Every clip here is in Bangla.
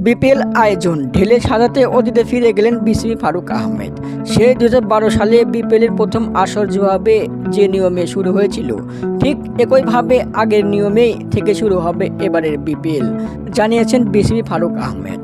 বিপিএল আয়োজন ঢেলে সাজাতে অতীতে ফিরে গেলেন বিসিবি ফারুক আহমেদ। সে 2012 সালে বিপিএলের প্রথম আসর যেভাবে যে নিয়মে শুরু হয়েছিল, ঠিক একইভাবে আগের নিয়মেই থেকে শুরু হবে এবারের বিপিএল, জানিয়েছেন বিসিবি ফারুক আহমেদ।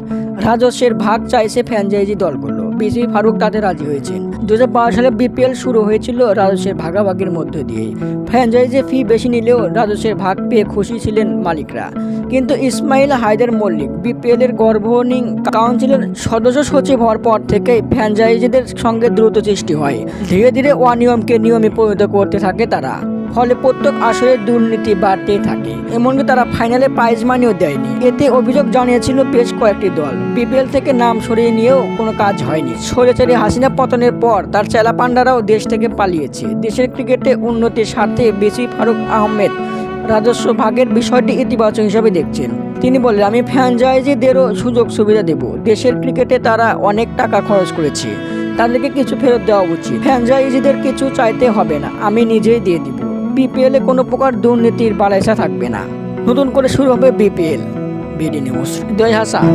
রাজস্বের ভাগ চাইছে ফ্র্যাঞ্চাইজি দলগুলো, বিসিবি ফারুক তাতে রাজি হয়েছেন। 2012 সালে বিপিএল শুরু হয়েছিল রাজস্বের ভাগাভাগির মধ্য দিয়ে। ফ্র্যাঞ্চাইজি ফি বেশি নিলেও রাজস্বের ভাগ পেয়ে খুশি ছিলেন মালিকরা। কিন্তু ইসমাইল হায়দার মল্লিক বিপিএল এর গভর্নিং কাউন্সিলের সদস্য সচিব হওয়ার পর থেকে ফ্র্যাঞ্চাইজিদের সঙ্গে দ্রুত সৃষ্টি হয়। ধীরে ধীরে অনিয়মকে নিয়মে পরিণত করতে থাকে তারা। ফলে প্রত্যেক আসরে দুর্নীতি বাড়তেই থাকে, এমনকি তারা ফাইনালে প্রাইজ মানিও দেয়নি। এতে অভিযোগ জানিয়েছিল বেশ কয়েকটি দল। বিপিএল থেকে নাম সরিয়ে নিয়েও কোনো কাজ হয়নি। স্বৈরাচারী হাসিনা পতনের পর তার চেলাপান্ডারাও দেশ থেকে পালিয়েছে। দেশের ক্রিকেটে উন্নতির স্বার্থে বিসিবি ফারুক আহমেদ রাজস্ব ভাগের বিষয়টি ইতিবাচক হিসাবে দেখছেন। তিনি বলেন, আমি ফ্র্যাঞ্চাইজিদেরও সুযোগ সুবিধা দেব। দেশের ক্রিকেটে তারা অনেক টাকা খরচ করেছে, তাদেরকে কিছু ফেরত দেওয়া উচিত। ফ্র্যাঞ্চাইজিদের কিছু চাইতে হবে না, আমি নিজেই দিয়ে দিব। বিপিএল এ কোনো প্রকার দুর্নীতির বালাইসা থাকবে না। নতুন করে শুরু হবে বিপিএল। বিডি নিউজ, দই হাসান।